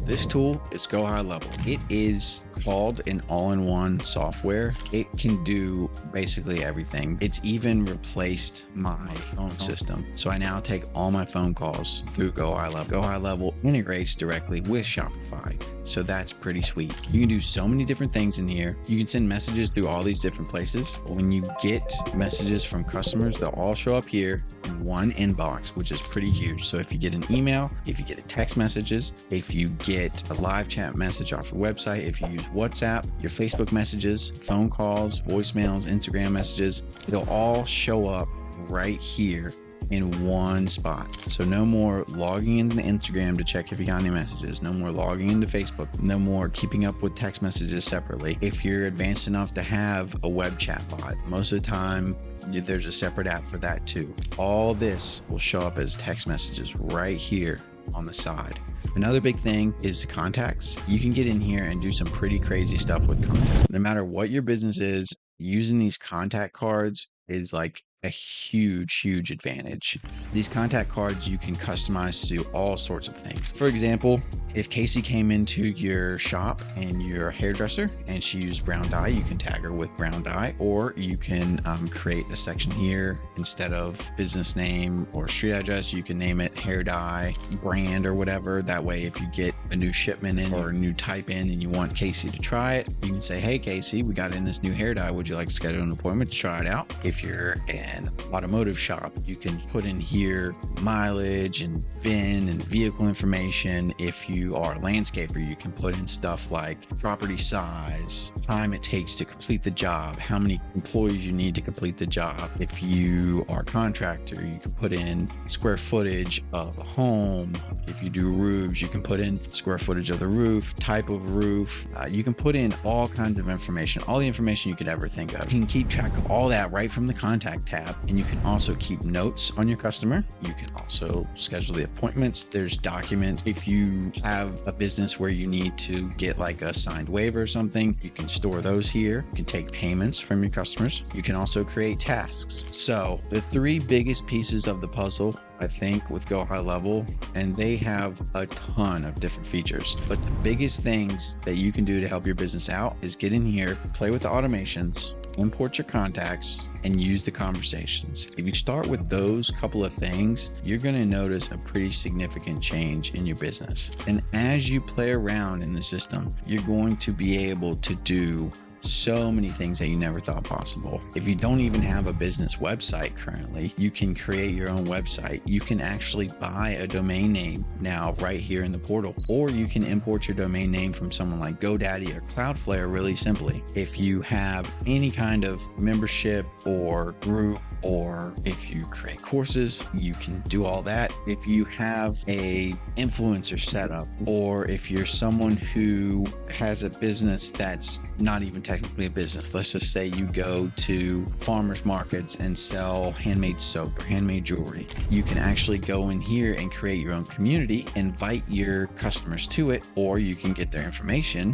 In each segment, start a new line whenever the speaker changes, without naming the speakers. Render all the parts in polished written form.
This tool is Go High Level. It is called an all-in-one software. It can do basically everything. It's even replaced my phone system. So I now take all my phone calls through Go High Level. Go High Level integrates directly with Shopify. So that's pretty sweet. You can do so many different things in here. You can send messages through all these different places. When you get messages from customers, they'll all show up here in one inbox, which is pretty huge. So if you get an email, if you get a text messages, if you get a live chat message off your website, if you use WhatsApp, your Facebook messages, phone calls, voicemails, Instagram messages, it'll all show up right here in one spot. So no more logging into Instagram to check if you got any messages, no more logging into Facebook, no more keeping up with text messages separately. If you're advanced enough to have a web chat bot, most of the time there's a separate app for that too. All this will show up as text messages right here on the side. Another big thing is the contacts. You can get in here and do some pretty crazy stuff with contacts. No matter what your business is, using these contact cards is like a huge advantage. These contact cards you can customize to do all sorts of things. For example, if Casey came into your shop and you're a hairdresser and she used brown dye, you can tag her with brown dye, or you can create a section here. Instead of business name or street address, you can name it hair dye brand or whatever. That way, if you get a new shipment in or a new type in and you want Casey to try it, you can say, hey Casey, we got in this new hair dye. Would you like to schedule an appointment to try it out? If you're an automotive shop, you can put in here mileage and VIN and vehicle information. If you are a landscaper, you can put in stuff like property size, time it takes to complete the job, how many employees you need to complete the job. If you are a contractor, you can put in square footage of a home. If you do roofs, you can put in square footage of the roof, type of roof. You can put in all kinds of information, all the information you could ever think of. You can keep track of all that right from the contact tab, and you can also keep notes on your customer. You can also schedule the appointments. There's documents. If you have a business where you need to get like a signed waiver or something, you can store those here. You can take payments from your customers. You can also create tasks. So the three biggest pieces of the puzzle, I think, with Go High Level, and they have a ton of different features, but the biggest things that you can do to help your business out is get in here, play with the automations, import your contacts, and use the conversations. If you start with those couple of things, you're going to notice a pretty significant change in your business. And as you play around in the system, you're going to be able to do so many things that you never thought possible. If you don't even have a business website currently, you can create your own website. You can actually buy a domain name now right here in the portal, or you can import your domain name from someone like GoDaddy or Cloudflare really simply. If you have any kind of membership or group, or if you create courses, you can do all that. If you have a influencer setup, or if you're someone who has a business that's not even technically a business, let's just say you go to farmers markets and sell handmade soap or handmade jewelry, you can actually go in here and create your own community, invite your customers to it, or you can get their information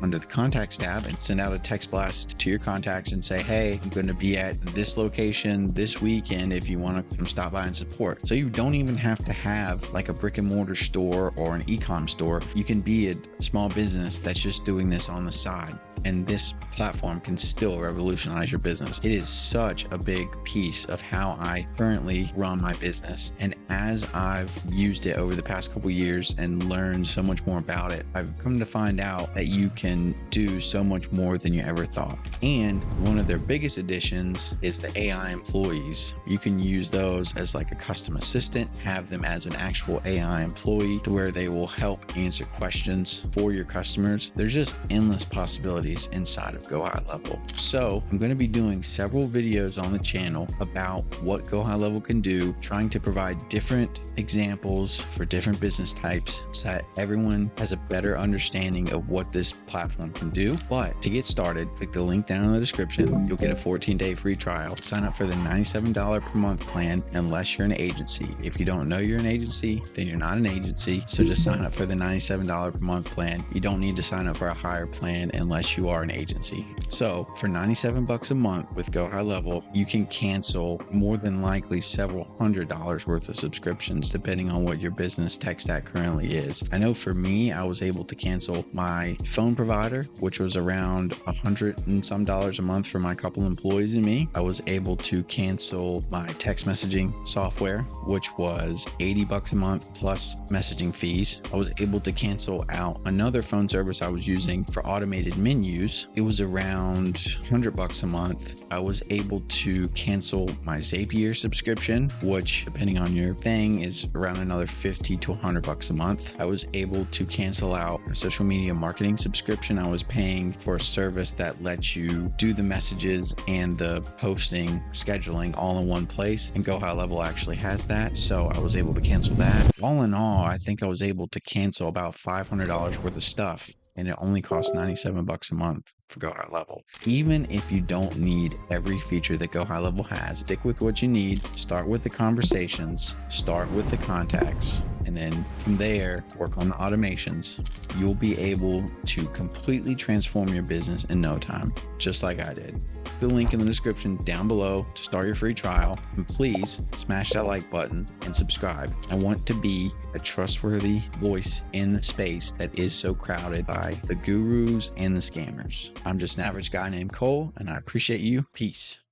under the contacts tab and send out a text blast to your contacts and say, hey, I'm going to be at this location this weekend if you want to come stop by and support. So you don't even have to have like a brick and mortar store or an e-com store. You can be a small business that's just doing this on the side, and this platform can still revolutionize your business. It is such a big piece of how I currently run my business. And as I've used it over the past couple years and learned so much more about it, I've come to find out that you can do so much more than you ever thought. And one of their biggest additions is the AI employees. You can use those as like a custom assistant, have them as an actual AI employee to where they will help answer questions for your customers. There's just endless possibilities inside of Go High Level. So I'm going to be doing several videos on the channel about what Go High Level can do, trying to provide different examples for different business types so that everyone has a better understanding of what this platform can do. But to get started, click the link down in the description. You'll get a 14-day free trial. Sign up for the $97 per month plan unless you're an agency. If you don't know you're an agency, then you're not an agency. So just sign up for the $97 per month plan. You don't need to sign up for a higher plan unless you you are an agency. So for $97 a month with Go High Level, you can cancel more than likely several $100s worth of subscriptions, depending on what your business tech stack currently is. I know for me, I was able to cancel my phone provider, which was around $100 and some a month for my couple employees and me. I was able to cancel my text messaging software, which was $80 a month plus messaging fees. I was able to cancel out another phone service I was using for automated menus. It was around $100 a month. I was able to cancel my Zapier subscription, which depending on your thing is around another $50 to $100 a month. I was able to cancel out a social media marketing subscription. I was paying for a service that lets you do the messages and the posting scheduling all in one place, and Go High Level actually has that, so I was able to cancel that. All in all, I think I was able to cancel about $500 worth of stuff, and it only costs $97 a month for Go High Level. Even if you don't need every feature that Go High Level has, stick with what you need. Start with the conversations, start with the contacts, and then from there, work on the automations. You'll be able to completely transform your business in no time, just like I did. The link in the description down below to start your free trial, and please smash that like button and subscribe. I want to be a trustworthy voice in the space that is so crowded by the gurus and the scammers. I'm just an average guy named Cole, and I appreciate you. Peace.